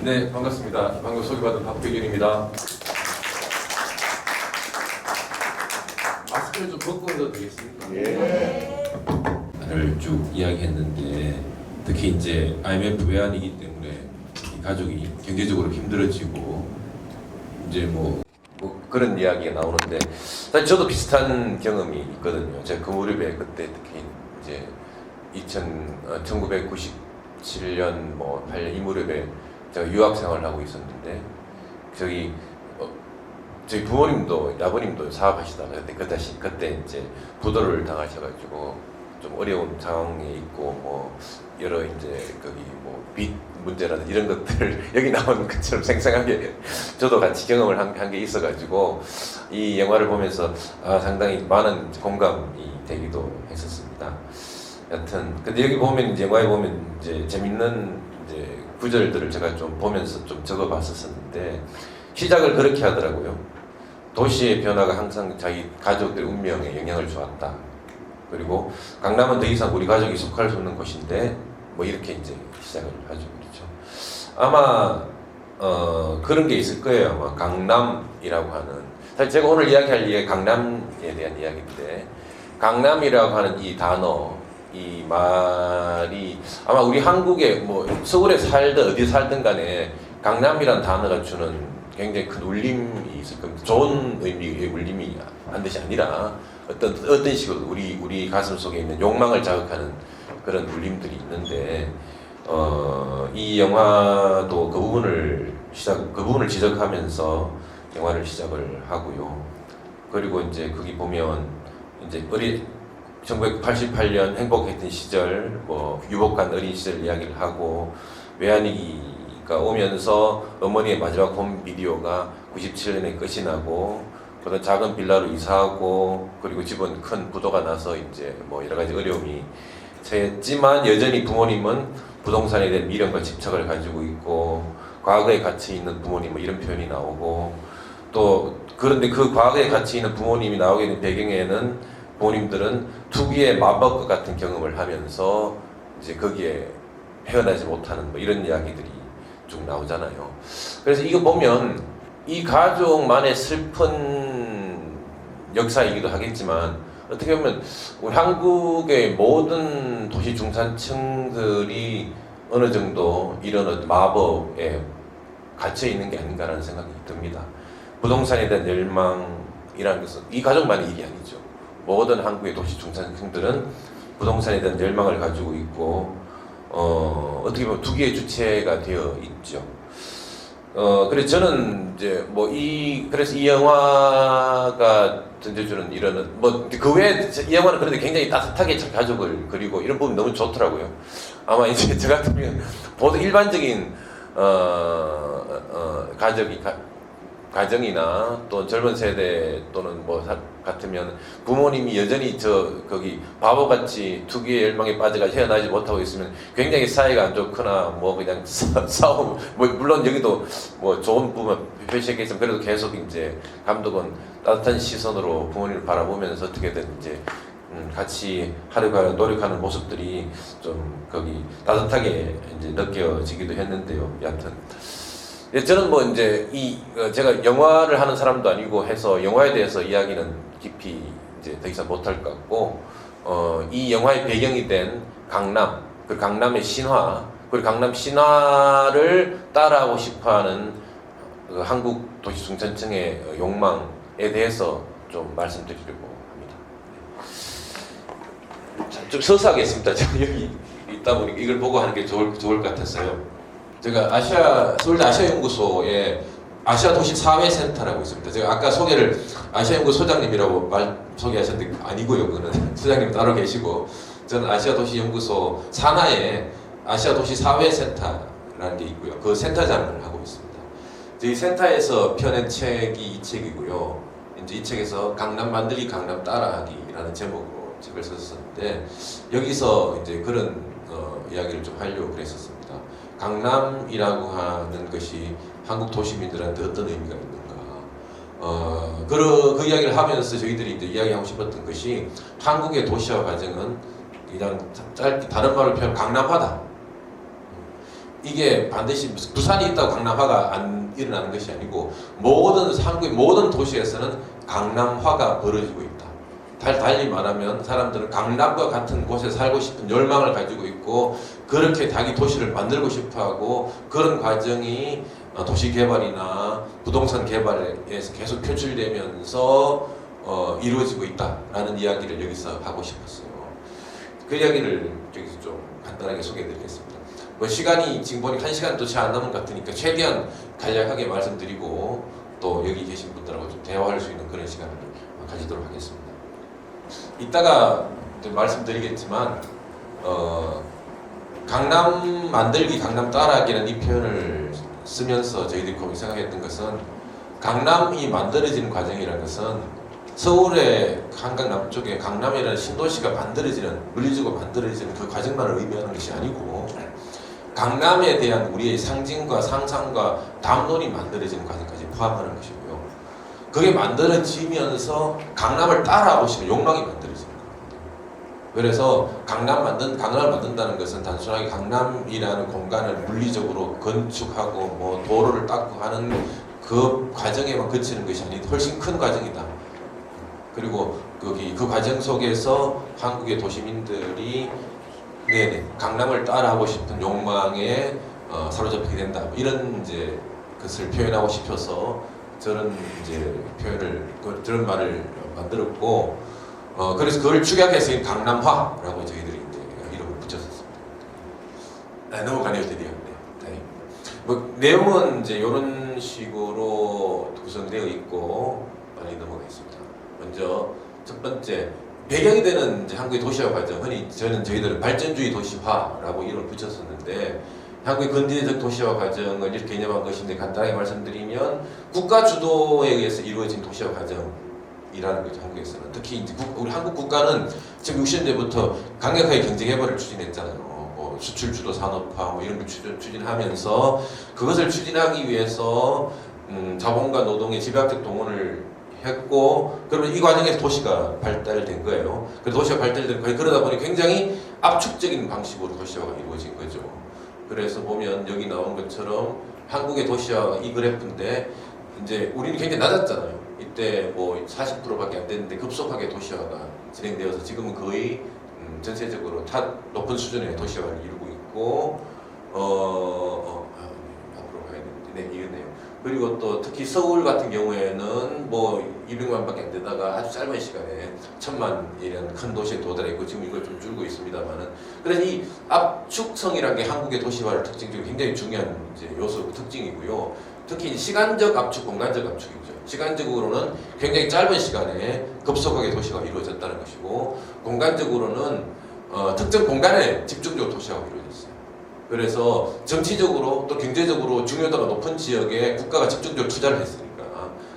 네, 반갑습니다. 방금 소개받은 박백윤입니다. 마스크를 좀 벗고 해도 되겠습니까? 를 쭉 이야기했는데 특히 이제 IMF 외환이기 때문에 이 가족이 경제적으로 힘들어지고 이제 뭐 그런 이야기가 나오는데 사실 저도 비슷한 경험이 있거든요. 제가 그 무렵에 그때 특히 이제 1997년 뭐 8년 이 무렵에 제가 유학 생활을 하고 있었는데 저희 부모님도 아버님도 사업하시다가 그때 이제 부도를 당하셔가지고 좀 어려운 상황에 있고 뭐 여러 이제 거기 뭐 빚 문제라든지 이런 것들 여기 나오는 것처럼 생생하게 저도 같이 경험을 한 게 있어가지고 이 영화를 보면서 상당히 많은 공감이 되기도 했었습니다. 여튼 근데 여기 보면 이제 영화에 보면 이제 재밌는 이제 구절들을 제가 좀 보면서 좀 적어봤었는데 시작을 그렇게 하더라고요. 도시의 변화가 항상 자기 가족들의 운명에 영향을 주었다. 그리고 강남은 더 이상 우리 가족이 속할 수 없는 곳인데 뭐 이렇게 이제 시작을 하죠. 그렇죠. 아마 그런 게 있을 거예요. 아마 강남이라고 하는 사실 제가 오늘 이야기할 이게 강남에 대한 이야기인데 강남이라고 하는 이 단어 이 말이 아마 우리 한국에 뭐 서울에 살든 어디 살든 간에 강남이란 단어가 주는 굉장히 큰 울림이 있을 겁니다. 좋은 의미의 울림이 반드시 아니라 어떤 식으로 우리 가슴 속에 있는 욕망을 자극하는 그런 울림들이 있는데 이 영화도 그 부분을 지적하면서 영화를 시작을 하고요. 그리고 이제 거기 보면 이제 1988년 행복했던 시절, 뭐 유복한 어린 시절 이야기를 하고 외환위기가 오면서 어머니의 마지막 홈 비디오가 97년에 끝이 나고 그런 작은 빌라로 이사하고 그리고 집은 큰 부도가 나서 이제 뭐 여러 가지 어려움이 처했지만 여전히 부모님은 부동산에 대한 미련과 집착을 가지고 있고 과거에 갇혀 있는 부모님 뭐 이런 표현이 나오고 또 그런데 그 과거에 갇혀 있는 부모님이 나오게 된 배경에는 부모님들은 투기의 마법과 같은 경험을 하면서 이제 거기에 헤어나지 못하는 뭐 이런 이야기들이 쭉 나오잖아요. 그래서 이거 보면 이 가족만의 슬픈 역사이기도 하겠지만 어떻게 보면 우리 한국의 모든 도시 중산층들이 어느 정도 이런 어떤 마법에 갇혀 있는 게 아닌가라는 생각이 듭니다. 부동산에 대한 열망이라는 것은 이 가족만의 일이 아니죠. 모든 한국의 도시 중산층들은 부동산에 대한 열망을 가지고 있고 어떻게 보면 투기의 주체가 되어 있죠. 그래서 저는 이제 그래서 이 영화가 던져주는 이런 그 외에 이 영화는 그런데 굉장히 따뜻하게 가족을 그리고 이런 부분이 너무 좋더라고요. 아마 이제 저 같으면 보통 일반적인 가정이나 또 젊은 세대 또는 뭐 같으면 부모님이 여전히 거기 바보같이 투기의 열망에 빠져가 헤어나지 못하고 있으면 굉장히 사이가 안 좋거나 뭐 그냥 싸움 뭐 물론 여기도 뭐 좋은 부분 표시했겠지만 그래도 계속 이제 감독은 따뜻한 시선으로 부모님을 바라보면서 어떻게든 이제 같이 하려고 노력하는 모습들이 좀 거기 따뜻하게 이제 느껴지기도 했는데요. 여하튼 저는 뭐 이제 제가 영화를 하는 사람도 아니고 해서 영화에 대해서 이야기는 깊이 이제 더 이상 못할 것 같고 이 영화의 배경이 된 강남, 그 강남의 신화, 그리고 강남 신화를 따라하고 싶어하는 그 한국 도시 중산층의 욕망에 대해서 좀 말씀드리려고 합니다. 좀 서서 하겠습니다. 제가 여기 있다 보니까 이걸 보고 하는 게 좋을 것 같았어요. 제가 서울대 아시아연구소에 아시아도시사회센터라고 있습니다. 제가 아까 소개를 아시아연구 소장님이라고 소개하셨는데 아니고요. 그거는 소장님 따로 계시고 저는 아시아도시연구소 산하에 아시아도시사회센터라는 게 있고요. 그 센터장을 하고 있습니다. 이 센터에서 펴낸 책이 이 책이고요. 이제 이 책에서 강남 만들기, 강남 따라하기라는 제목으로 책을 썼었는데 여기서 이제 그런 이야기를 좀 하려고 그랬었습니다. 강남이라고 하는 것이 한국 도시민들한테 어떤 의미가 있는가. 그 이야기를 하면서 저희들이 이제 이야기하고 싶었던 것이 한국의 도시화 과정은 그냥 짧게 다른 말로 표현 강남화다. 이게 반드시 부산이 있다고 강남화가 안 일어나는 것이 아니고 한국의 모든 도시에서는 강남화가 벌어지고 있다. 달리 말하면 사람들은 강남과 같은 곳에 살고 싶은 열망을 가지고 있고 그렇게 자기 도시를 만들고 싶어하고 그런 과정이 도시 개발이나 부동산 개발에서 계속 표출되면서 이루어지고 있다라는 이야기를 여기서 하고 싶었어요. 그 이야기를 여기서 좀 간단하게 소개해드리겠습니다. 뭐 시간이 지금 보니까 1시간도 채 안 남은 것 같으니까 최대한 간략하게 말씀드리고 또 여기 계신 분들하고 좀 대화할 수 있는 그런 시간을 가지도록 하겠습니다. 이따가 말씀드리겠지만 강남 만들기, 강남 따라하기라는 이 표현을 쓰면서 저희들이 고민 생각했던 것은 강남이 만들어지는 과정이라는 것은 서울의 한강 남쪽에 강남이라는 신도시가 물리적으로 만들어지는 그 과정만을 의미하는 것이 아니고 강남에 대한 우리의 상징과 상상과 담론이 만들어지는 과정까지 포함하는 것이고요. 그게 만들어지면서 강남을 따라하고 싶은 욕망이 만들어지는 겁니다. 그래서 강남을 만든다는 것은 단순하게 강남이라는 공간을 물리적으로 건축하고 뭐 도로를 닦고 하는 그 과정에만 그치는 것이 아닌 훨씬 큰 과정이다. 그리고 그 과정 속에서 한국의 도시민들이 강남을 따라하고 싶은 욕망에 사로잡히게 된다. 뭐 이런 이제 것을 표현하고 싶어서 저런 저런 말을 만들었고, 그래서 그걸 축약해서 강남화라고 저희들이 이제 이름을 붙였었습니다. 넘어가네요, 드디어. 뭐 내용은 이제 이런 식으로 구성되어 있고 빨리 넘어가겠습니다. 먼저 첫 번째. 배경이 되는 이제 한국의 도시화 과정, 흔히 저희들은 발전주의 도시화라고 이름을 붙였었는데 한국의 근대적 도시화 과정을 이렇게 개념한 것인데 간단하게 말씀드리면 국가 주도에 의해서 이루어진 도시화 과정이라는 거죠. 한국에서는 특히 이제 우리 한국 국가는 지금 60년대부터 강력하게 경제 개발을 추진했잖아요. 뭐 수출 주도 산업화 뭐 이런 걸 추진하면서 그것을 추진하기 위해서 자본과 노동의 집약적 동원을 했고, 그러면 이 과정에서 도시가 발달된 거예요. 그래서 도시가 발달된 거예요. 그러다 보니 굉장히 압축적인 방식으로 도시화가 이루어진 거죠. 그래서 보면 여기 나온 것처럼 한국의 도시화가 이 그래프인데 이제 우리는 굉장히 낮았잖아요. 이때 뭐 40%밖에 안 됐는데 급속하게 도시화가 진행되어서 지금은 거의 전세적으로 높은 수준의 도시화를 이루고 있고, 앞으로 가야 되는데 이거네요. 그리고 또 특히 서울 같은 경우에는 뭐 200만밖에 안 되다가 아주 짧은 시간에 1000만이라는 큰 도시에 도달했고 지금 이걸 좀 줄고 있습니다만은, 그래서 이 압축성이라는 게 한국의 도시화를 특징적으로 굉장히 중요한 이제 요소 특징이고요. 특히 시간적 압축, 공간적 압축이죠. 시간적으로는 굉장히 짧은 시간에 급속하게 도시화가 이루어졌다는 것이고, 공간적으로는 특정 공간에 집중적으로 도시화가 이루어졌어요. 그래서 정치적으로 또 경제적으로 중요도가 높은 지역에 국가가 집중적으로 투자를 했으니까,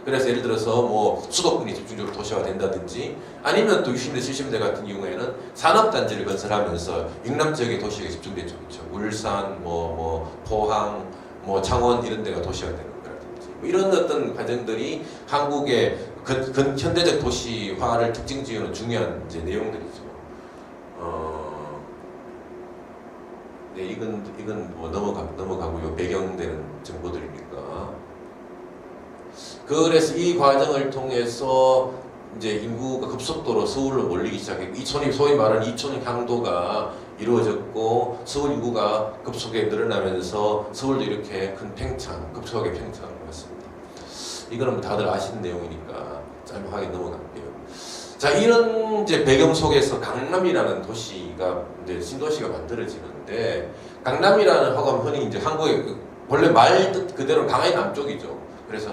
그래서 예를 들어서 뭐 수도권이 집중적으로 도시화가 된다든지, 아니면 또 60대 70대 같은 경우에는 산업단지를 건설하면서 영남 지역에 도시가 집중됐죠. 그렇죠? 울산, 포항, 창원 이런 데가 도시화되는 거라든지, 뭐 이런 어떤 과정들이 한국의 현대적 도시화를 특징 지어는 중요한 이제 내용들이죠. 네, 이건 뭐 넘어가고요. 배경되는 정보들이니까. 그래서 이 과정을 통해서 이제 인구가 급속도로 서울로 몰리기 시작했고, 소위 말하는 이촌 향도가 이루어졌고, 서울 인구가 급속하게 늘어나면서 서울도 이렇게 급속하게 팽창을 했습니다. 이거는 뭐 다들 아시는 내용이니까 짤막하게 넘어갈게요. 자, 이런 이제 배경 속에서 강남이라는 도시가 이제 신도시가 만들어지는데, 강남이라는 하고 흔히 이제 한국의 원래 말 뜻 그대로 강의 남쪽이죠. 그래서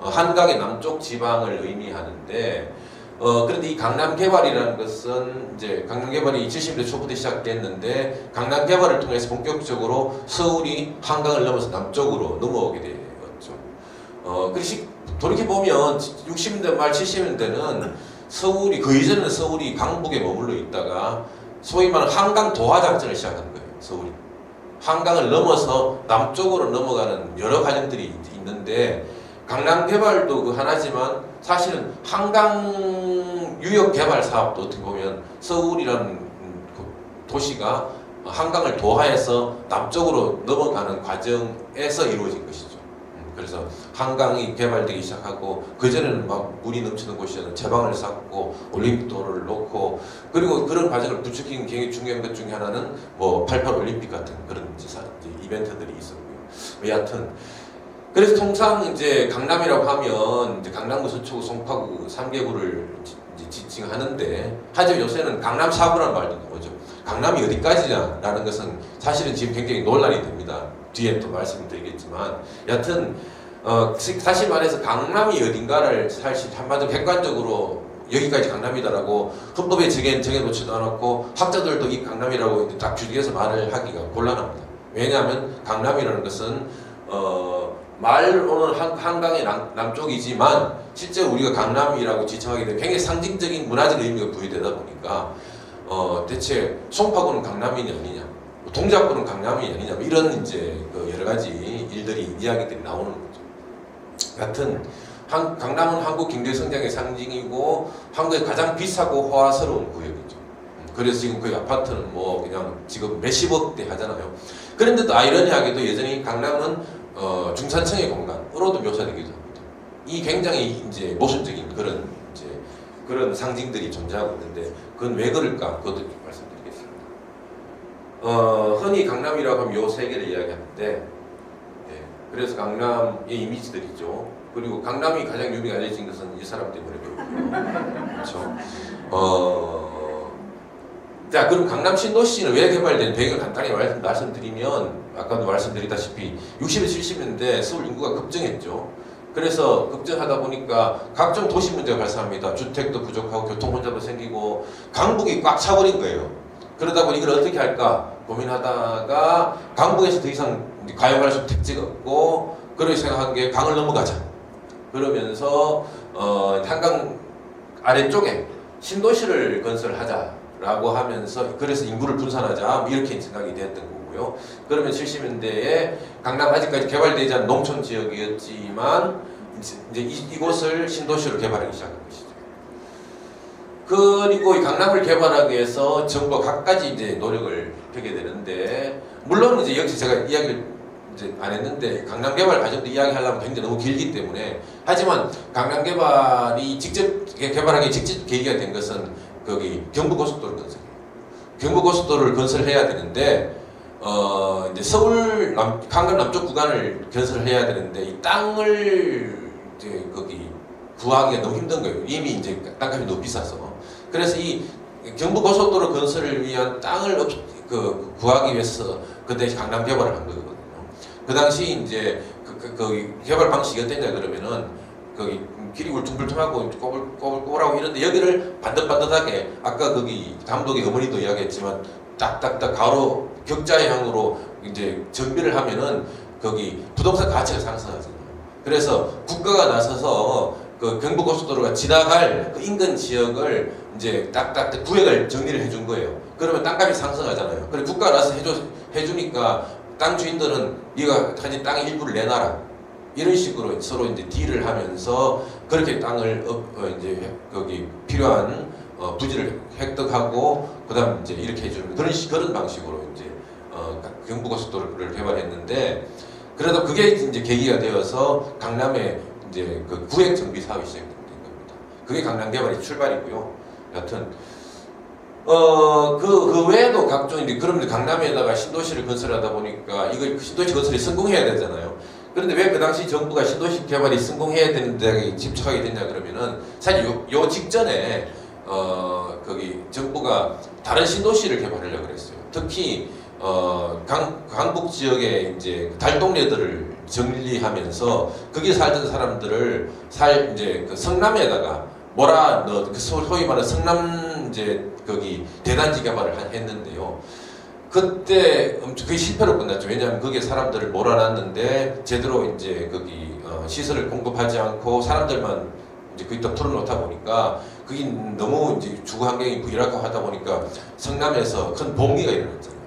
한강의 남쪽 지방을 의미하는데, 그런데 이 강남 개발이라는 것은 이제 강남 개발이 70년대 초부터 시작됐는데, 강남 개발을 통해서 본격적으로 서울이 한강을 넘어서 남쪽으로 넘어오게 되었죠. 그래서 돌이켜 보면 60년대 말 70년대는 그 이전에는 서울이 강북에 머물러 있다가 소위 말하는 한강 도하 작전을 시작한 거예요. 서울이 한강을 넘어서 남쪽으로 넘어가는 여러 과정들이 있는데, 강남 개발도 그 하나지만 사실은 한강 유역 개발 사업도 어떻게 보면 서울이라는 도시가 한강을 도하해서 남쪽으로 넘어가는 과정에서 이루어진 것이죠. 그래서 한강이 개발되기 시작하고 그전에는 막 물이 넘치는 곳이었는 제방을 쌓고 올림픽도로를 놓고 그리고 그런 과정을 부추긴 굉장히 중요한 것 중에 하나는 뭐 88 올림픽 같은 그런 이제 이벤트들이 있었고요. 여하튼 그래서 통상 이제 강남이라고 하면 이제 강남구, 서초구, 송파구 3개구를 지칭하는데 하지만 요새는 강남 4구라는 말도 나오죠. 강남이 어디까지냐라는 것은 사실은 지금 굉장히 논란이 됩니다. 뒤에 또 말씀드리겠지만 여하튼 다시 말해서 강남이 어딘가를 사실 한마디로 객관적으로 여기까지 강남이다라고 헌법에 정해놓지도 않았고 학자들도 이 강남이라고 딱 주직해서 말을 하기가 곤란합니다. 왜냐하면 강남이라는 것은 말로는 한강의 남쪽이지만 실제 우리가 강남이라고 지칭하게 되면 굉장히 상징적인 문화적 의미가 부여되다 보니까 대체 송파구는 강남이냐 아니냐, 동작구는 강남이 아니냐 이런 이제 그 여러 가지 일들이 이야기들이 나오는 거죠. 같은 강남은 한국 경제 성장의 상징이고 한국의 가장 비싸고 호화스러운 구역이죠. 그래서 지금 그 아파트는 뭐 그냥 지금 몇십억대 하잖아요. 그런데도 아이러니하게도 여전히 강남은 중산층의 공간으로도 묘사되기도 합니다. 이 굉장히 이제 모순적인 그런 상징들이 존재하고 있는데 그건 왜 그럴까? 그것도 좀 말씀드리겠습니다. 흔히 강남이라고 하면 요 세 개를 이야기하는데, 네, 그래서 강남의 이미지들이죠. 그리고 강남이 가장 유명히 알려진 것은 이 사람 때문에 그렇고요. 그렇죠. 자, 그럼 강남 신도시는 왜 개발된 배경을 간단히 말씀드리면 아까도 말씀드리다시피 60, 70년대 서울 인구가 급증했죠. 그래서 급증하다 보니까 각종 도시 문제가 발생합니다. 주택도 부족하고 교통 혼잡도 생기고 강북이 꽉 차버린 거예요. 그러다 보니 이걸 어떻게 할까 고민하다가 강북에서 더 이상 가용할 수 없는 택지가 없고 그렇게 생각한 게 강을 넘어가자. 그러면서 한강 아래쪽에 신도시를 건설하자라고 하면서 그래서 인구를 분산하자 이렇게 생각이 되었던 거고요. 그러면 70년대에 강남 아직까지 개발되지 않은 농촌 지역이었지만 이제 이곳을 신도시로 개발하기 시작한 것이죠. 그리고 이 강남을 개발하기 위해서 정부가 갖가지 이제 노력을 펴게 되는데 물론 이제 역시 제가 이야기를 이제 안 했는데 강남 개발 과정도 이야기하려면 굉장히 너무 길기 때문에 하지만 강남 개발이 직접 개발하기 직접 계기가 된 것은 거기 경부고속도로 건설. 경부고속도로를 건설해야 되는데 이제 서울 강남 남쪽 구간을 건설을 해야 되는데 이 땅을 이제 거기 구하기가 너무 힘든 거예요. 이미 이제 땅값이 너무 비싸서. 그래서 이 경부고속도로 건설을 위한 땅을 구하기 위해서 그때 강남 개발을 한 거거든요. 그 당시 이제 그 개발 방식이 어땠냐 그러면은 거기 길이 울퉁불퉁하고 꼬불꼬불하고 이런데 여기를 반듯반듯하게 아까 거기 감독의 어머니도 이야기했지만 딱딱딱 가로 격자형으로 이제 정비를 하면은 거기 부동산 가치가 상승하잖아요. 그래서 국가가 나서서 그 경부고속도로가 지나갈 그 인근 지역을 이제 딱딱 구획을 정리를 해준 거예요. 그러면 땅값이 상승하잖아요. 그래 국가가 나서 해주니까 땅 주인들은 네가 가진 땅의 일부를 내놔라. 이런 식으로 서로 이제 딜을 하면서 그렇게 땅을 이제 거기 필요한 부지를 획득하고 그다음 이제 이렇게 해주는 그런 방식으로 이제 경부고속도로를 개발했는데 그래도 그게 이제 계기가 되어서 강남에 이제 그 구획 정비 사업이 시작된 겁니다. 그게 강남 개발의 출발이고요. 여하튼 그 외에도 각종 이제 그러면 강남에다가 신도시를 건설하다 보니까 이거 신도시 건설이 성공해야 되잖아요. 그런데 왜 그 당시 정부가 신도시 개발이 성공해야 되는데 집착하게 됐냐 그러면은 사실 요 직전에 거기 정부가 다른 신도시를 개발하려고 그랬어요. 특히 강북 지역의 이제 달동네들을 정리하면서 거기 살던 사람들을 이제 그 성남에다가 그 소위 말하는 성남 이제 거기 대단지 개발을 했는데요. 그때 그게 실패로 끝났죠. 왜냐하면 거기에 사람들을 몰아놨는데 제대로 이제 거기 시설을 공급하지 않고 사람들만 이제 거기다 풀어놓다 보니까 그게 너무 이제 주거 환경이 부실하다 보니까 성남에서 큰 봉기가 일어났잖아요.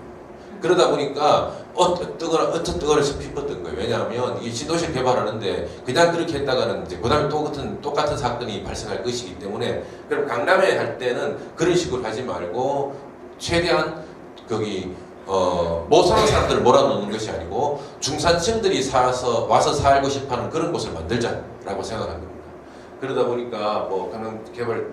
그러다 보니까 어쩌뜨거려서 피뻤던 거예요. 왜냐하면 이 신도시를 개발하는데 그냥 그렇게 했다가는 이제 그다음에 똑같은 사건이 발생할 것이기 때문에 그럼 강남에 할 때는 그런 식으로 하지 말고 최대한 거기 못 사는 사람들을 몰아넣는 것이 아니고 중산층들이 와서 살고 싶어하는 그런 곳을 만들자라고 생각한 겁니다. 그러다 보니까 뭐 그런 개발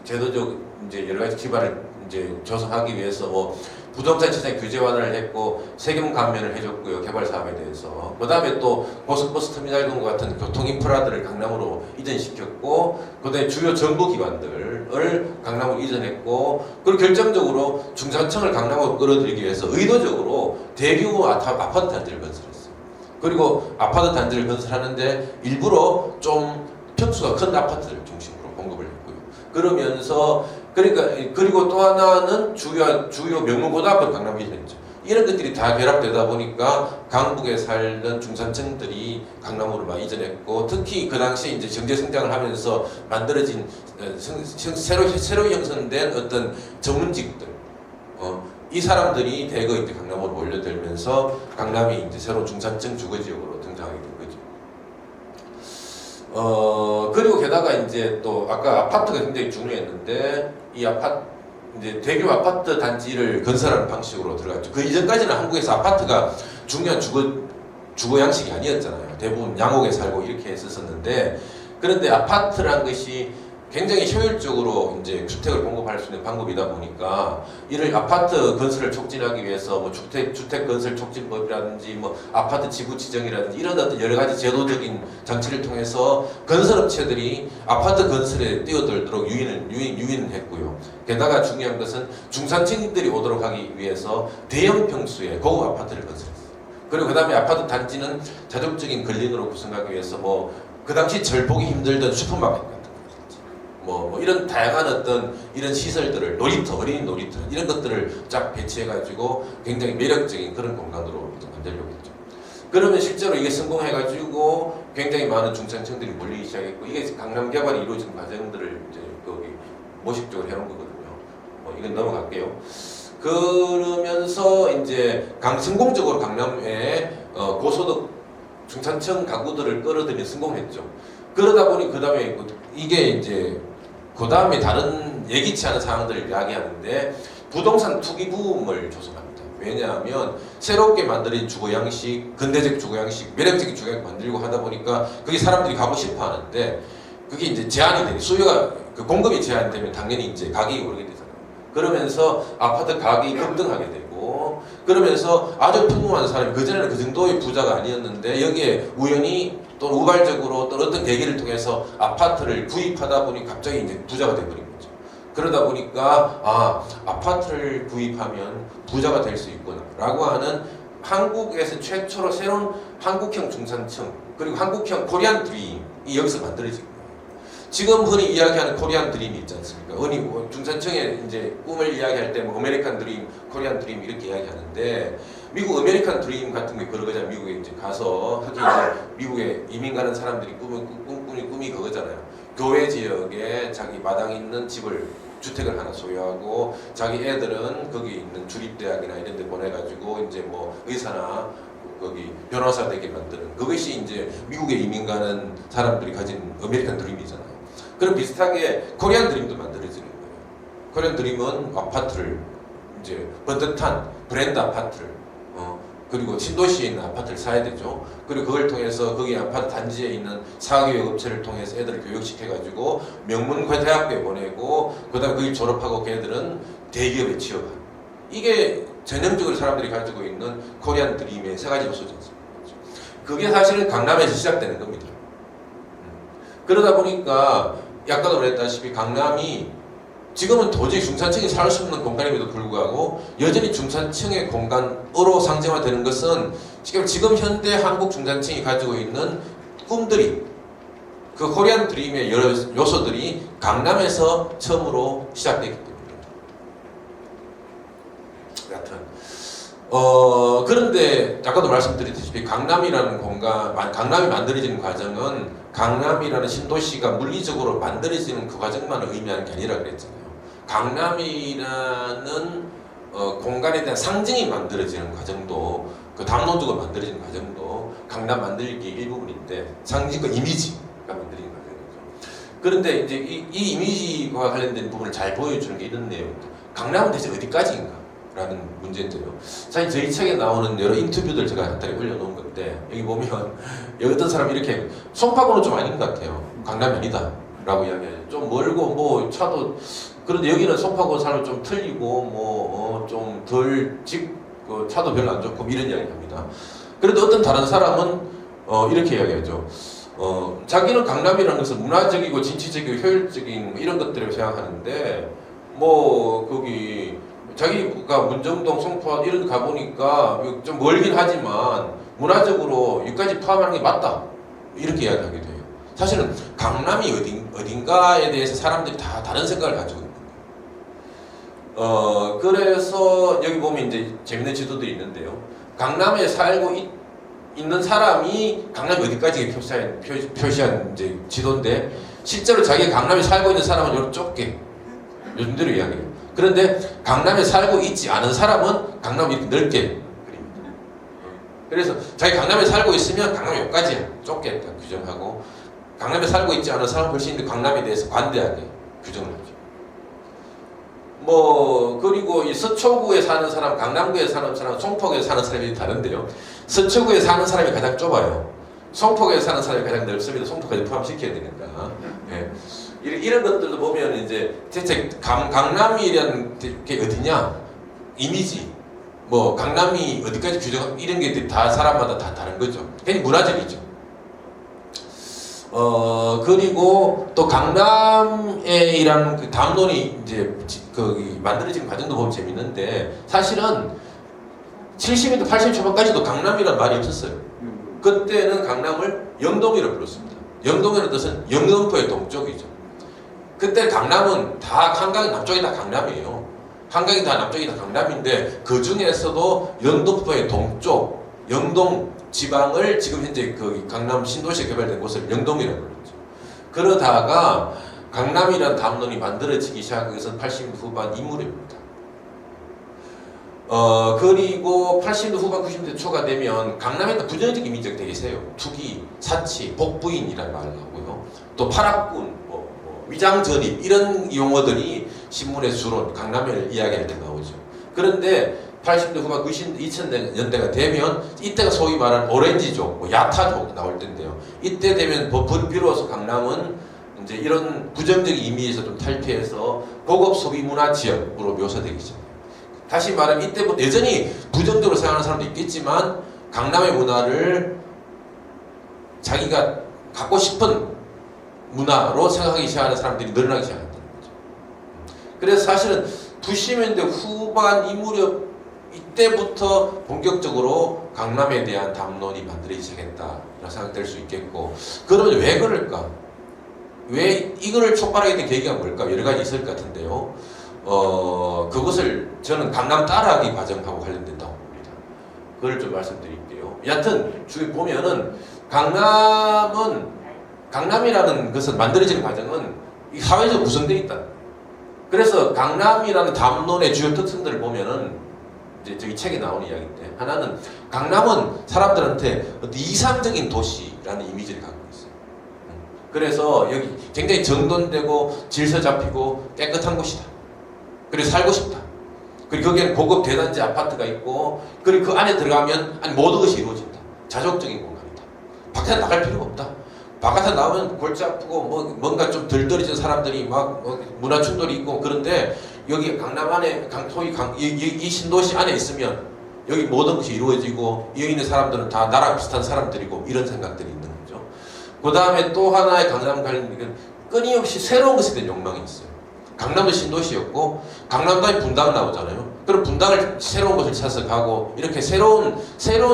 제도적 이제 여러 가지 기반을 이제 조성하기 위해서 뭐 부동산 시장 규제 완화를 했고 세금 감면을 해줬고요, 개발 사업에 대해서. 그 다음에 또 고속버스 터미널 등과 같은 교통 인프라들을 강남으로 이전시켰고, 그다음에 주요 정부 기관들을 강남으로 이전했고, 그리고 결정적으로 중산층을 강남으로 끌어들이기 위해서 의도적으로 대규모 아파트 단지를 건설했어요. 그리고 아파트 단지를 건설하는데 일부러 좀 평수가 큰 아파트를 중심으로 공급을 했고요. 그러면서 그리고 또 하나는 주요 명문고등학교 강남에 이전했죠. 이런 것들이 다 결합되다 보니까 강북에 살던 중산층들이 강남으로 막 이전했고, 특히 그 당시 이제 경제 성장을 하면서 만들어진 새로 형성된 어떤 전문직들, 이 사람들이 대거 이제 강남으로 몰려들면서 강남이 이제 새로운 중산층 주거지역으로 등장하게 된 거죠. 그리고 게다가 이제 또 아까 아파트가 굉장히 중요했는데, 이 이제 대규모 아파트 단지를 건설하는 방식으로 들어갔죠. 그 이전까지는 한국에서 아파트가 중요한 주거 양식이 아니었잖아요. 대부분 양옥에 살고 이렇게 했었는데, 그런데 아파트란 것이 굉장히 효율적으로 이제 주택을 공급할 수 있는 방법이다 보니까, 이를 아파트 건설을 촉진하기 위해서 뭐 주택 건설 촉진법이라든지 뭐 아파트 지구 지정이라든지 이런 어떤 여러 가지 제도적인 장치를 통해서 건설업체들이 아파트 건설에 뛰어들도록 유인했고요. 게다가 중요한 것은 중산층들이 오도록 하기 위해서 대형 평수의 고급 아파트를 건설했어요. 그리고 그 다음에 아파트 단지는 자족적인 근린으로 구성하기 위해서 뭐 그 당시 절보기 힘들던 슈퍼마켓 뭐 이런 다양한 어떤 이런 시설들을 어린이 놀이터 이런 것들을 쫙 배치해가지고 굉장히 매력적인 그런 공간으로 만들려고 했죠. 그러면 실제로 이게 성공해가지고 굉장히 많은 중산층들이 몰리기 시작했고, 이게 강남 개발이 이루어진 과정들을 이제 거기 모식적으로 해놓은 거거든요. 이건 넘어갈게요. 그러면서 이제 성공적으로 강남에 고소득 중산층 가구들을 끌어들이는 성공했죠. 그러다 보니 그 다음에 이게 이제 그 다음에 다른 예기치 않은 상황들을 이야기하는데, 부동산 투기 붐을 조성합니다. 왜냐하면 새롭게 만들어진 주거 양식, 근대적 주거 양식, 매력적인 주거 양식 만들고 하다 보니까 그게 사람들이 가고 싶어 하는데, 그게 이제 제한이 되니 수요가 공급이 제한되면 당연히 이제 가격이 오르게 되잖아요. 그러면서 아파트 가격이 급등하게 되고, 그러면서 아주 풍부한 사람이 그전에는 그 정도의 부자가 아니었는데 여기에 우연히 또 우발적으로 또 어떤 계기를 통해서 아파트를 구입하다 보니 갑자기 이제 부자가 돼버린 거죠. 그러다 보니까 아파트를 구입하면 부자가 될 수 있구나라고 하는 한국에서 최초로 새로운 한국형 중산층, 그리고 한국형 코리안 드림이 여기서 만들어진 거예요. 지금 흔히 이야기하는 코리안 드림이 있지 않습니까? 흔히 중산층의 이제 꿈을 이야기할 때 뭐 아메리칸 드림, 코리안 드림 이렇게 이야기하는데, 미국 아메리칸 드림 같은 게 그러잖아요. 미국에 이제 가서 특히 이제 미국에 이민 가는 사람들이 꿈이 그거잖아요. 교외 지역에 자기 마당 있는 주택을 하나 소유하고, 자기 애들은 거기 있는 주립대학이나 이런 데 보내가지고 이제 뭐 의사나 거기 변호사 되게 만드는, 그것이 이제 미국에 이민 가는 사람들이 가진 아메리칸 드림이잖아요. 그럼 비슷하게 코리안 드림도 만들어지는 거예요. 코리안 드림은 아파트를 이제 번듯한 브랜드 아파트를 그리고 신도시에 있는 아파트를 사야 되죠. 그리고 그걸 통해서 거기 아파트 단지에 있는 사교육 업체를 통해서 애들을 교육시켜가지고 명문 대학교에 보내고, 그 다음에 거기 졸업하고 걔들은 대기업에 취업하는, 이게 전형적으로 사람들이 가지고 있는 코리안 드림의 세 가지 요소지 않습니까? 그게 사실은 강남에서 시작되는 겁니다. 그러다 보니까 아까도 그랬다시피 강남이 지금은 도저히 중산층이 살 수 없는 공간임에도 불구하고 여전히 중산층의 공간으로 상징화되는 것은 지금 현대 한국 중산층이 가지고 있는 꿈들이, 그 코리안 드림의 여러 요소들이 강남에서 처음으로 시작됐기 때문입니다. 여하튼 그런데 아까도 말씀드렸다시피 강남이라는 공간, 강남이 만들어지는 과정은 강남이라는 신도시가 물리적으로 만들어지는 그 과정만을 의미하는 게 아니라 그랬잖아요. 강남이라는 공간에 대한 상징이 만들어지는 과정도, 그 담론적으로 만들어지는 과정도 강남 만들기의 일부분인데, 상징과 이미지가 만들어지는 과정이죠. 그런데 이제 이 이미지와 관련된 부분을 잘 보여주는 게 이런 내용입니다. 강남은 대체 어디까지인가? 라는 문제인데요. 사실 저희 책에 나오는 여러 인터뷰들 제가 간단히 올려놓은 건데 여기 보면 여기 어떤 사람이 이렇게 송파구는 좀 아닌 것 같아요. 강남이 아니다 라고 이야기해요. 좀 멀고 뭐 차도 그런데 여기는 송파구 사람이 좀 틀리고 뭐 좀 덜 그 차도 별로 안 좋고 이런 이야기 합니다. 그래도 어떤 다른 사람은 이렇게 이야기하죠. 자기는 강남이라는 것은 문화적이고 진취적이고 효율적인 이런 것들을 생각하는데 뭐 거기 자기가 문정동, 송파 이런 데 가보니까 좀 멀긴 하지만 문화적으로 여기까지 포함하는 게 맞다 이렇게 이야기하게 돼요. 사실은 강남이 어딘가에 대해서 사람들이 다 다른 생각을 가지고 있는 거예요. 그래서 여기 보면 이제 재밌는 지도들이 있는데요. 강남에 살고 있는 사람이 강남이 어디까지 표시한 이제 지도인데 실제로 자기가 강남에 살고 있는 사람은 이렇게 좁게 요즘대로 이야기해요. 그런데 강남에 살고 있지 않은 사람은 강남을 이렇게 넓게 그립니다. 그래서 자기 강남에 살고 있으면 강남이 여기까지야 좁게 규정하고 강남에 살고 있지 않은 사람은 훨씬 강남에 대해서 관대하게 규정을 하죠. 뭐 그리고 이 서초구에 사는 사람, 강남구에 사는 사람, 송파구에 사는 사람이 다른데요. 서초구에 사는 사람이 가장 좁아요. 송파구에 사는 사람이 가장 넓습니다. 송파까지 포함시켜야 되니까. 네. 이런 것들도 보면 이제 대체 강남이라는 게 어디냐? 이미지, 뭐 강남이 어디까지 규정 이런 게 다 사람마다 다 다른 거죠. 괜히 문화적이죠. 그리고 또 강남에이라는 그 담론이 이제 그 만들어진 과정도 보면 재밌는데 사실은 70년대 80 초반까지도 강남이라는 말이 없었어요. 그때는 강남을 영동이라고 불렀습니다. 영동이라는 뜻은 영등포의 동쪽이죠. 그때 강남은 다 한강이 남쪽이 다 강남이에요. 한강이 다 남쪽이 다 강남인데 그 중에서도 영등포의 동쪽 영동 지방을 지금 현재 그 강남 신도시에 개발된 곳을 영동이라고 불렀죠. 그러다가 강남이라는 담론이 만들어지기 시작한 것은 80년대 후반 이무렵입니다. 그리고 80년대 후반 90년대 초가 되면 강남에 또 부정적 이미지가 되게 세요. 투기, 사치, 복부인이라는 말을 하고요. 또 파락군, 위장전입 이런 용어들이 신문에 주로 강남을 이야기할 때 나오죠. 그런데 80년대 후반 2000년대가 되면 이때가 소위 말하는 오렌지족, 야타족 나올 때인데요. 이때 되면 비로소 강남은 이제 이런 부정적 이미지에서 좀 탈피해서 고급 소비 문화 지역으로 묘사되기 시작해요. 다시 말하면 이때부터 여전히 부정적으로 생각하는 사람도 있겠지만 강남의 문화를 자기가 갖고 싶은 문화로 생각하기 시작하는 사람들이 늘어나기 시작한다는 거죠. 그래서 사실은 90년대 후반 이 무렵 이때부터 본격적으로 강남에 대한 담론이 만들어지기 시작했다라고 생각될 수 있겠고 그러면 왜 그럴까? 왜 이거를 촉발하게 된 계기가 뭘까? 여러 가지 있을 것 같은데요. 그것을 저는 강남 따라하기 과정하고 관련된다고 봅니다. 그걸 좀 말씀드릴게요. 여하튼 주위 보면은 강남이라는 것은 만들어지는 과정은 사회적으로 구성되어 있다. 그래서 강남이라는 담론의 주요 특성들을 보면은 이제 저기 책에 나오는 이야기인데 하나는 강남은 사람들한테 어떤 이상적인 도시라는 이미지를 갖고 있어요. 그래서 여기 굉장히 정돈되고 질서 잡히고 깨끗한 곳이다. 그리고 살고 싶다. 그리고 거기에는 고급 대단지 아파트가 있고 그리고 그 안에 들어가면 모든 것이 이루어진다. 자족적인 공간이다. 밖에 나갈 필요가 없다. 바깥에 나오면 골치 아프고 뭔가 좀 덜 떨어진 사람들이 막 문화 충돌이 있고 그런데 여기 강남 안에 이 신도시 안에 있으면 여기 모든 것이 이루어지고 여기 있는 사람들은 다 나랑 비슷한 사람들이고 이런 생각들이 있는 거죠. 그 다음에 또 하나의 강남 관련 끊임없이 새로운 것에 대한 욕망이 있어요. 강남도 신도시였고 강남 다음에 분당 나오잖아요. 그럼 분당을 새로운 곳을 찾아서 가고 이렇게 새로운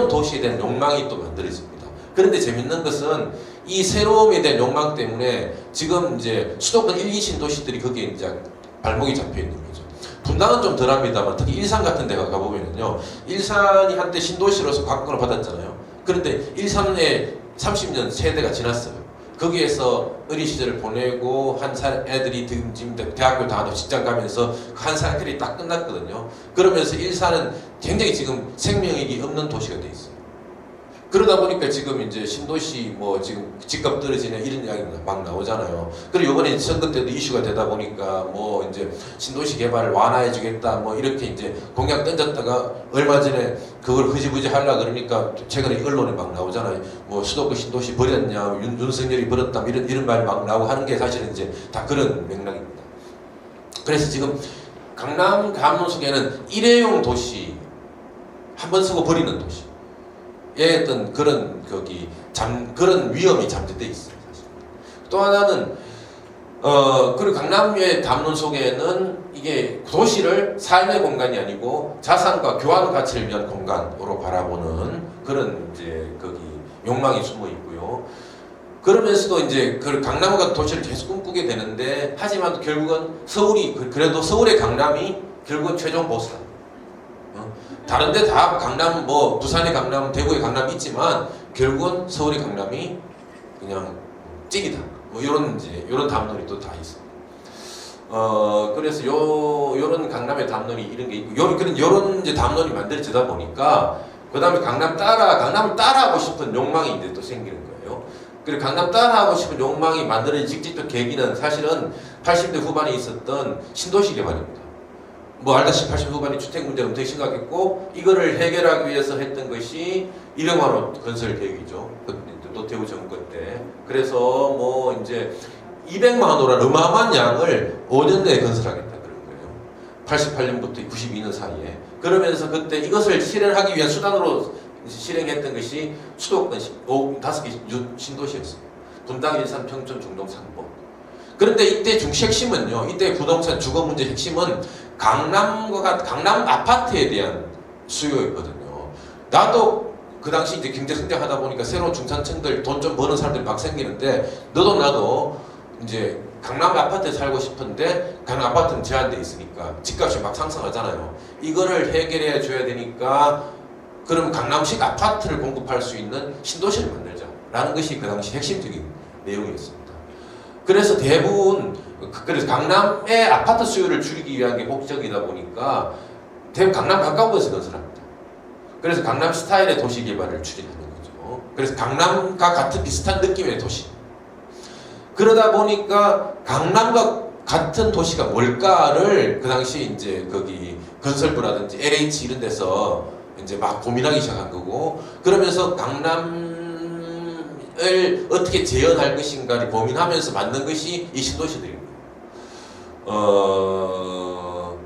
도시에 대한 욕망이 또 만들어집니다. 그런데 재밌는 것은 이 새로움에 대한 욕망 때문에 지금 이제 수도권 1, 2 신도시들이 거기에 이제 발목이 잡혀 있는 거죠. 분당은 좀 덜합니다만 특히 일산 같은 데가 가보면요. 일산이 한때 신도시로서 각광을 받았잖아요. 그런데 일산에 30년 세대가 지났어요. 거기에서 어린 시절을 보내고 한 살 애들이 지금 대학교 다 직장 가면서 한 살들이 딱 끝났거든요. 그러면서 일산은 굉장히 지금 생명력이 없는 도시가 돼 있어요. 그러다 보니까 지금 이제 신도시 뭐 지금 집값 떨어지네 이런 이야기가 막 나오잖아요. 그리고 이번에 선거 때도 이슈가 되다 보니까 뭐 이제 신도시 개발을 완화해 주겠다 뭐 이렇게 이제 공약 던졌다가 얼마 전에 그걸 흐지부지 하려 그러니까 최근에 언론에 막 나오잖아요. 뭐 수도권 신도시 버렸냐, 윤석열이 버렸다 이런 말 막 나오고 하는 게 사실은 이제 다 그런 맥락입니다. 그래서 지금 강남 감론 속에는 일회용 도시 한 번 쓰고 버리는 도시. 예, 어떤 그런 그런 위험이 잠재돼 있어요. 사실. 또 하나는 그리고 강남의 담론 속에는 이게 도시를 삶의 공간이 아니고 자산과 교환 가치를 위한 공간으로 바라보는 그런 이제 욕망이 숨어 있고요. 그러면서도 이제 그 강남 같은 도시를 계속 꿈꾸게 되는데 하지만 결국은 서울이 그래도 서울의 강남이 결국은 최종 보스다. 다른데 다 강남 뭐 부산의 강남, 대구의 강남 있지만 결국은 서울의 강남이 그냥 찌기다. 뭐 이런 담론이 또 다 있습니다. 그래서 요런 강남의 담론이 이런 게 있고 요런 이제 담론이 만들어지다 보니까 그다음에 강남을 따라하고 싶은 욕망이 이제 또 생기는 거예요. 그리고 강남 따라하고 싶은 욕망이 만들어진 직접적 계기는 사실은 80대 후반에 있었던 신도시 개발입니다. 뭐 알다시피 80 후반에 주택 문제가 엄청 심각했고 이거를 해결하기 위해서 했던 것이 1억만원 건설 계획이죠. 노태우 정권 때. 그래서 뭐 이제 200만 원이라는 어마어마한 양을 5년 내에 건설하겠다 그런 거예요. 88년부터 92년 사이에. 그러면서 그때 이것을 실현하기 위한 수단으로 실행했던 것이 수도권 5개 신도시였습니다. 분당, 일산, 평촌, 중동, 상봉. 그런데 이때 핵심은요. 이때 부동산 주거 문제 핵심은 강남 아파트에 대한 수요였거든요. 나도 그 당시 이제 경제 성장하다 보니까 새로운 중산층들 돈 좀 버는 사람들이 막 생기는데 너도 나도 이제 강남 아파트에 살고 싶은데 강남 아파트는 제한돼 있으니까 집값이 막 상승하잖아요. 이거를 해결해 줘야 되니까 그럼 강남식 아파트를 공급할 수 있는 신도시를 만들자라는 것이 그 당시 핵심적인 내용이었습니다. 그래서 대부분 그래서 강남의 아파트 수요를 줄이기 위한 게 목적이다 보니까 대부분 강남 가까운 곳에서 건설합니다. 그래서 강남 스타일의 도시 개발을 추진하는 거죠. 그래서 강남과 같은 비슷한 느낌의 도시. 그러다 보니까 강남과 같은 도시가 뭘까를 그 당시 이제 건설부라든지 LH 이런 데서 이제 막 고민하기 시작한 거고 그러면서 강남을 어떻게 재현할 것인가를 고민하면서 만든 것이 이 신도시들입니다.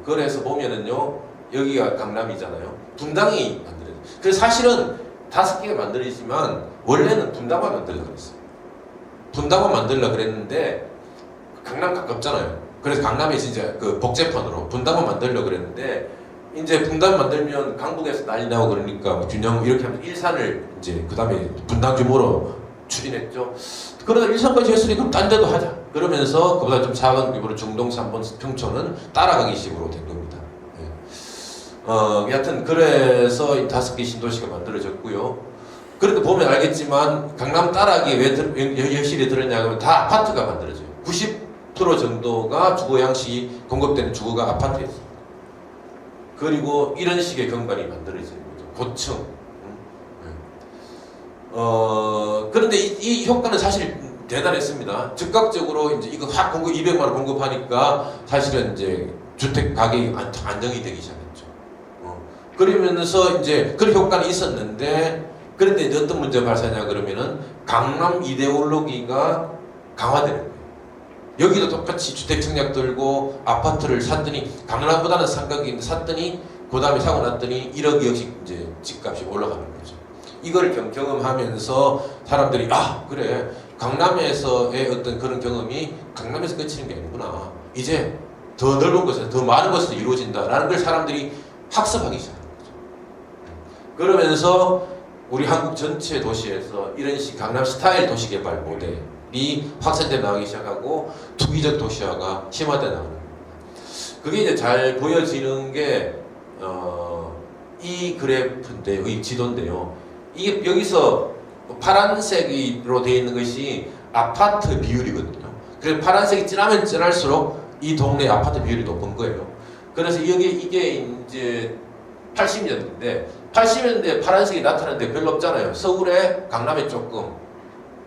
그래서 보면은요, 여기가 강남이잖아요. 분당이 만들어요. 그래서 사실은 5개가 만들어지지만 원래는 분당만 만들려고 그랬어요. 분당만 만들려고 그랬는데 강남 가깝잖아요. 그래서 강남에서 이제 그 복제판으로 분당만 만들려고 그랬는데 이제 분당 만들면 강북에서 난리 나고 그러니까 균형 이렇게 하면 일산을 이제 그 다음에 분당 규모로 추진했죠. 그러다 일산까지 했으니 그럼 딴 데도 하자. 그러면서 그보다 좀 작은 규모로 중동, 삼본, 평촌은 따라가기 식으로 된 겁니다. 여하튼 그래서 이 5개 신도시가 만들어졌고요. 그렇게 보면 알겠지만 강남 따라하기에 왜 여실히 들었냐 하면 다 아파트가 만들어져요. 90% 정도가 주거 양식이 공급되는 주거가 아파트였습니다. 그리고 이런 식의 경관이 만들어지는 거죠. 고층. 그런데 이 효과는 사실 대단했습니다. 즉각적으로 이제 이거 확 200만 원 공급하니까 사실은 이제 주택 가격이 안정이 되기 시작했죠. 그러면서 이제 그런 효과는 있었는데 그런데 이제 어떤 문제가 발생하냐 그러면은 강남 이데올로기가 강화되는 거예요. 여기도 똑같이 주택 청약 들고 아파트를 샀더니 강남보다는 상가격인데 샀더니 그 다음에 사고 났더니 1억 2억씩 이제 집값이 올라가는 거죠. 이걸 경험하면서 사람들이 그래 강남에서의 어떤 그런 경험이 강남에서 끝이는 게 아니구나. 이제 더 넓은 곳에서 더 많은 곳에서 이루어진다라는 걸 사람들이 학습하기 시작하는 거죠. 그러면서 우리 한국 전체 도시에서 이런 식 강남 스타일 도시 개발 모델이 확산돼 나가기 시작하고 투기적 도시화가 심화돼 나가는 겁니다. 그게 이제 잘 보여지는 게 이 그래프인데요, 이 지도인데요. 이게 여기서 파란색으로 되어 있는 것이 아파트 비율이거든요. 그래서 파란색이 진하면 진할수록 이 동네 아파트 비율이 높은 거예요. 그래서 이게 이제 80년대인데 80년대에 파란색이 나타나는데 별로 없잖아요. 서울에, 강남에 조금,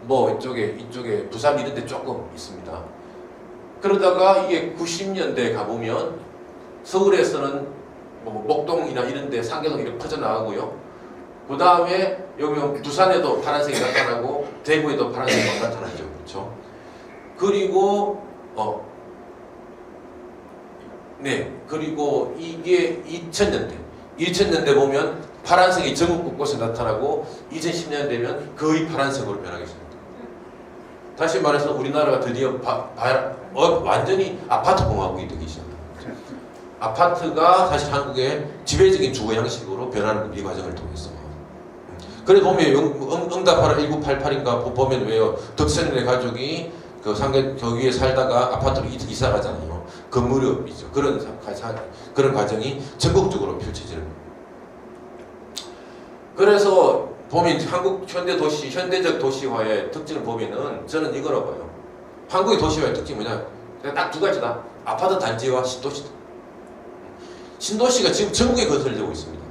뭐 이쪽에 부산 이런 데 조금 있습니다. 그러다가 이게 90년대에 가보면 서울에서는 뭐 목동이나 이런 데 상계동 이렇게 퍼져나가고요. 그 다음에 여기 부산에도 파란색이 나타나고 대구에도 파란색이 나타나죠. 그렇죠? 그리고 그리고 이게 2000년대 보면 파란색이 전국 곳곳에 나타나고 2010년 되면 거의 파란색으로 변하겠습니다. 다시 말해서 우리나라가 드디어 완전히 아파트 공화국이 되기 시작합니다. 아파트가 사실 한국의 지배적인 주거 양식으로 변하는 이 과정을 통해서. 그래 보면 응답하라 1988인가 보면 왜요? 덕선의 가족이 그 상계 거기에 살다가 아파트로 이사 가잖아요. 그 무렵이죠. 그런 과정이 전국적으로 펼쳐지는 거예요. 그래서 보면 한국 현대적 도시화의 특징을 보면은 저는 이거라고 봐요. 한국의 도시화의 특징이 뭐냐? 딱 두 가지다. 아파트 단지와 신도시다. 신도시가 지금 전국에 건설되고 있습니다.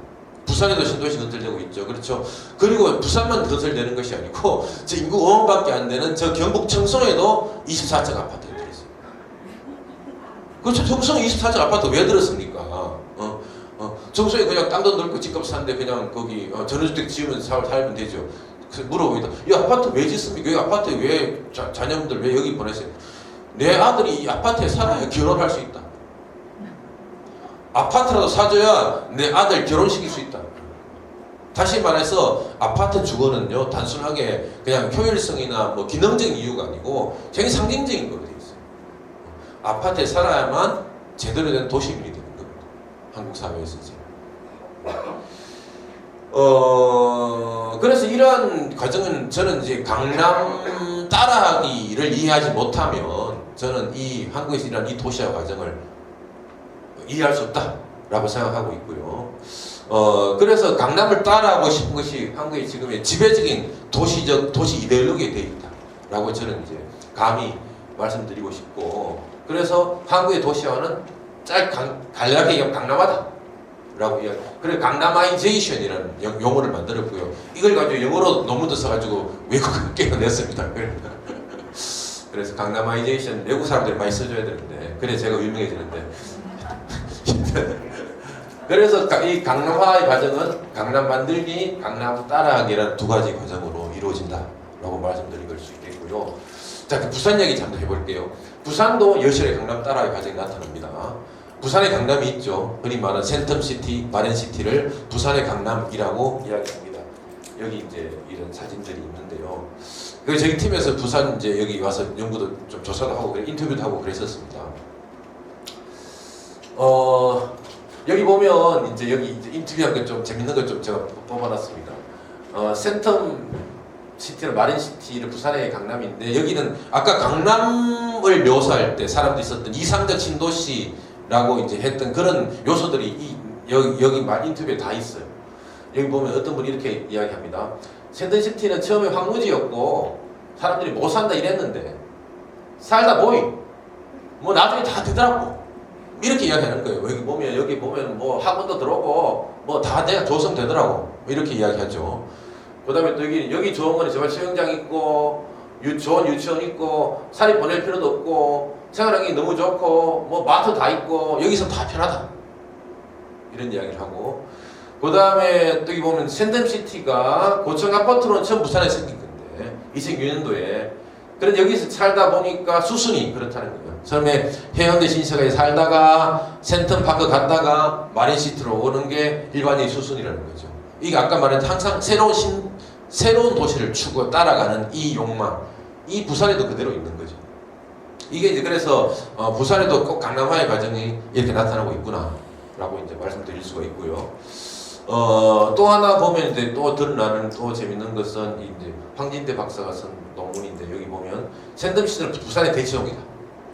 부산에도 신도시 건설되고 있죠. 그렇죠. 그리고 부산만 건설되는 것이 아니고 저 인구 5만밖에 안 되는 저 경북 청송에도 24층 아파트가 들었어요. 그렇죠. 청송 24층 아파트 왜 들었습니까? 청송에 그냥 땅도 넓고 집값 사는데 그냥 거기 전원주택 지으면 살면 되죠. 그래서 물어보니까 이 아파트 왜 짓습니까? 이 아파트에 왜 자녀분들 왜 여기 보내세요? 내 아들이 이 아파트에 살아야 결혼할 수 있다. 아파트라도 사줘야 내 아들 결혼시킬 수 있다. 다시 말해서 아파트 주거는요 단순하게 그냥 효율성이나 뭐 기능적인 이유가 아니고 굉장히 상징적인 거로 되어 있어요. 아파트에 살아야만 제대로 된 도시민이 되는 겁니다. 한국 사회에서 이제. 그래서 이러한 과정은 저는 이제 강남 따라하기를 이해하지 못하면 저는 이 한국에서 일어난 이 도시화 과정을 이해할 수 없다라고 생각하고 있고요. 그래서 강남을 따라하고 싶은 것이 한국의 지금의 지배적인 도시 이데올로기에 되어 있다라고 저는 이제 감히 말씀드리고 싶고, 그래서 한국의 도시화는 간략하게 강남화다라고 이야기. 그래서 강남아이제이션이라는 용어를 만들었고요. 이걸 가지고 영어로 논문도 써가지고 외국어를 깨어냈습니다. 그래서 강남아이제이션 외국 사람들이 많이 써줘야 되는데 그래 제가 유명해지는데. 그래서 이 강남화의 과정은 강남 만들기, 강남 따라하기라는 두 가지 과정으로 이루어진다라고 말씀드릴 수 있겠고요. 자, 부산 얘기 잠깐 해볼게요. 부산도 여실히 강남 따라하기 과정이 나타납니다. 부산에 강남이 있죠. 흔히 말하는 센텀시티, 마린시티를 부산의 강남이라고 이야기합니다. 여기 이제 이런 사진들이 있는데요. 그리고 저희 팀에서 부산 이제 여기 와서 연구도 좀 조사도 하고 인터뷰도 하고 그랬었습니다. 여기 보면 이제 여기 이제 인터뷰한 거 좀 재밌는 거 좀 제가 뽑아놨습니다. 센텀시티나 마린시티를 부산의 강남인데 여기는 아까 강남을 묘사할 때 사람들이 썼던 이상적 신도시라고 이제 했던 그런 요소들이 여기 인터뷰에 다 있어요. 여기 보면 어떤 분이 이렇게 이야기합니다. 센텀시티는 처음에 황무지였고 사람들이 못 산다 이랬는데 살다 보이 뭐 나중에 다 되더라고. 이렇게 이야기하는 거예요. 여기 보면 뭐 학원도 들어오고 뭐 다 조성되더라고. 이렇게 이야기하죠. 그다음에 또 여기 좋은 거는 정말 수영장 있고 좋은 유치원 있고 살이 보낼 필요도 없고 생활하기 너무 좋고 뭐 마트 다 있고 여기서 다 편하다. 이런 이야기를 하고, 그다음에 또 여기 보면 센텀시티가 고층 아파트로는 처음 부산에 생긴 건데 2006년도에 그런 여기서 살다 보니까 수순이 그렇다는 거예요. 처음에 해운대 신세가에 살다가 센텀파크 갔다가 마린시티로 오는 게 일반적인 수순이라는 거죠. 이게 아까 말한 항상 새로운 도시를 따라가는 이 욕망, 이 부산에도 그대로 있는 거죠. 이게 이제 그래서 부산에도 꼭 강남화의 과정이 이렇게 나타나고 있구나라고 이제 말씀드릴 수가 있고요. 또 하나 보면 이제 또 드러나는 또 재밌는 것은 이제 황진대 박사가 쓴 논문인데 여기 보면 센텀시티는 부산의 대치동이다.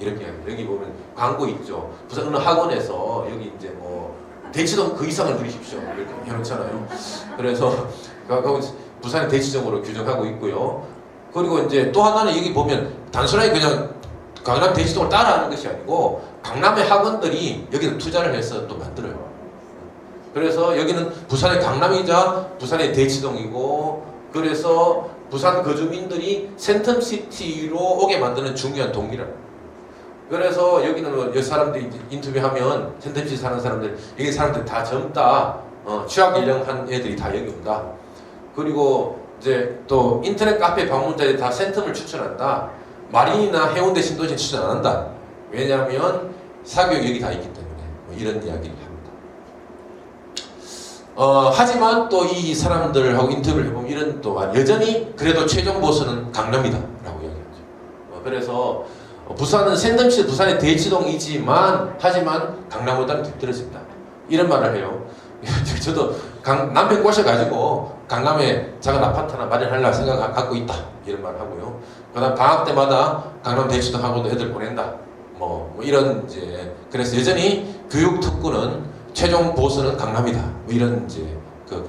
이렇게 여기 보면 광고 있죠. 부산 어느 학원에서 여기 이제 뭐 대치동 그 이상을 누리십시오 이렇게 해놓잖아요. 그래서 부산의 대치동으로 규정하고 있고요. 그리고 이제 또 하나는 여기 보면 단순하게 그냥 강남 대치동을 따라하는 것이 아니고 강남의 학원들이 여기서 투자를 해서 또 만들어요. 그래서 여기는 부산의 강남이자 부산의 대치동이고, 그래서 부산 거주민들이 센텀시티로 오게 만드는 중요한 동기라는. 그래서 여기는 뭐 사람들이 인터뷰하면 센텀시티 사는 사람들, 여기 사람들 다 젊다, 취학 연령한 애들이 다 여기 온다. 그리고 이제 또 인터넷 카페 방문자들이 다 센텀을 추천한다. 마린이나 해운대 신도시는 추천 안 한다. 왜냐하면 사교육이 여기 다 있기 때문에. 뭐 이런 이야기를 합니다. 하지만 또 이 사람들하고 인터뷰를 해보면 이런 또 여전히 그래도 최종 보스는 강남이다 라고 이야기하죠. 그래서 부산은 센텀시티 부산의 대치동이지만 하지만 강남보다는 뒤떨어진다 이런 말을 해요. 저도 남편 꼬셔가지고 강남에 작은 아파트 하나 마련하려고 생각 갖고 있다 이런 말을 하고요. 그다음 방학 때마다 강남 대치동하고도 애들 보낸다. 뭐 이런 이제 그래서 여전히 교육 특구는 최종 보스는 강남이다. 뭐 이런 이제 거기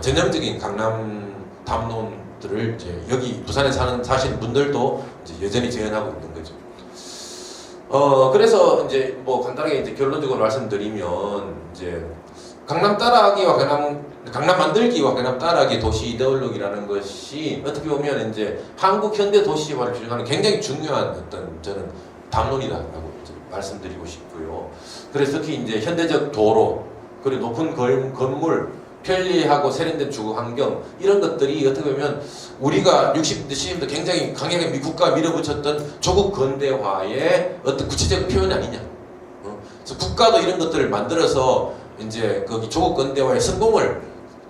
전형적인 강남 담론들을 이제 여기 부산에 사시는 분들도 이제 여전히 재현하고 있는 거죠. 그래서 이제 뭐 간단하게 이제 결론적으로 말씀드리면 이제 강남 따라하기와 강남 만들기와 강남 따라하기 도시 이데올로기라는 것이 어떻게 보면 이제 한국 현대 도시화를 규정하는 굉장히 중요한 어떤 저는 담론이다라고 말씀드리고 싶고요. 그래서 특히 이제 현대적 도로 그리고 높은 건물 편리하고 세련된 주거 환경 이런 것들이 어떻게 보면 우리가 60대 70대 굉장히 강하게 미국과 밀어붙였던 조국 근대화의 어떤 구체적 표현 아니냐. 그래서 국가도 이런 것들을 만들어서 이제 거기 조국 근대화의 성공을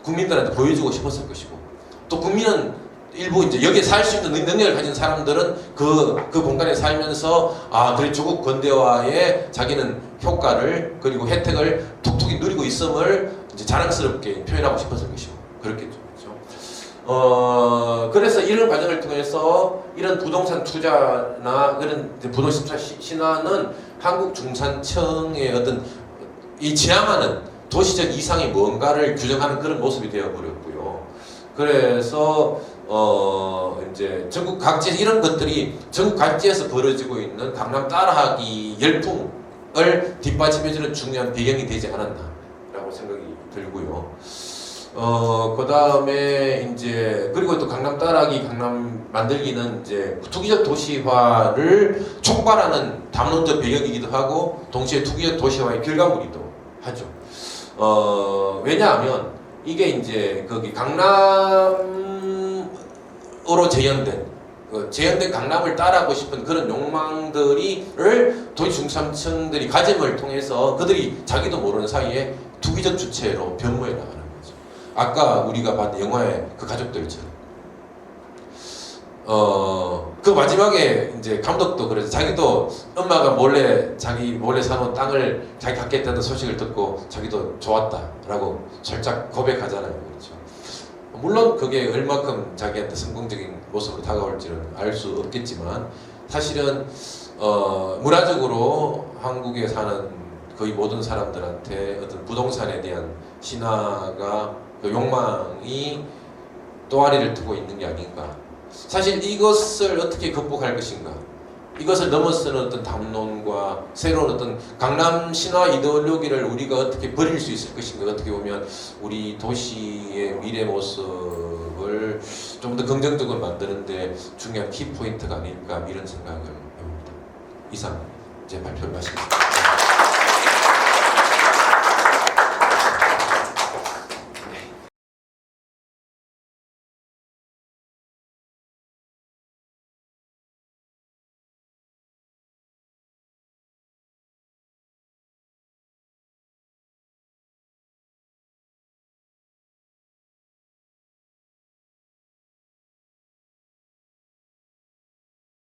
국민들한테 보여주고 싶었을 것이고 또 국민은 일부 이제 여기에 살 수 있는 능력을 가진 사람들은 그 공간에 살면서 그래 조국 근대화에 자기는 효과를 그리고 혜택을 톡톡히 누리고 있음을 이제 자랑스럽게 표현하고 싶었을 것이고 그렇겠죠. 그렇죠? 그래서 이런 과정을 통해서 이런 부동산 투자나 그런 부동산 투자 신화는 한국 중산층의 어떤 이 지향하는 도시적 이상이 뭔가를 규정하는 그런 모습이 되어버렸고요. 그래서 이제 전국 각지 이런 것들이 전국 각지에서 벌어지고 있는 강남 따라하기 열풍을 뒷받침해주는 중요한 배경이 되지 않았나라고 생각이 들고요. 그 다음에 이제 그리고 또 강남 따라하기, 강남 만들기는 이제 투기적 도시화를 촉발하는 담론적 배경이기도 하고 동시에 투기적 도시화의 결과물이기도 하죠. 왜냐하면 이게 이제 거기 강남으로 재현된 강남을 따라하고 싶은 그런 욕망들을 도시 중산층들이 가짐을 통해서 그들이 자기도 모르는 사이에 투기적 주체로 변모해 나가는 거죠. 아까 우리가 봤던 영화의 그 가족들처럼. 그 마지막에 이제 감독도 그래서 자기도 엄마가 자기 몰래 사놓은 땅을 자기 갖겠다는 소식을 듣고 자기도 좋았다라고 살짝 고백하잖아요. 그렇죠. 물론 그게 얼마큼 자기한테 성공적인 모습으로 다가올지는 알 수 없겠지만 사실은 문화적으로 한국에 사는 거의 모든 사람들한테 어떤 부동산에 대한 신화가 그 욕망이 또아리를 두고 있는 게 아닌가. 사실 이것을 어떻게 극복할 것인가, 이것을 넘어서는 어떤 담론과 새로운 어떤 강남 신화 이데올로기를 우리가 어떻게 버릴 수 있을 것인가, 어떻게 보면 우리 도시의 미래 모습을 좀 더 긍정적으로 만드는데 중요한 키포인트가 아닐까 이런 생각을 합니다. 이상 제 발표를 마치겠습니다.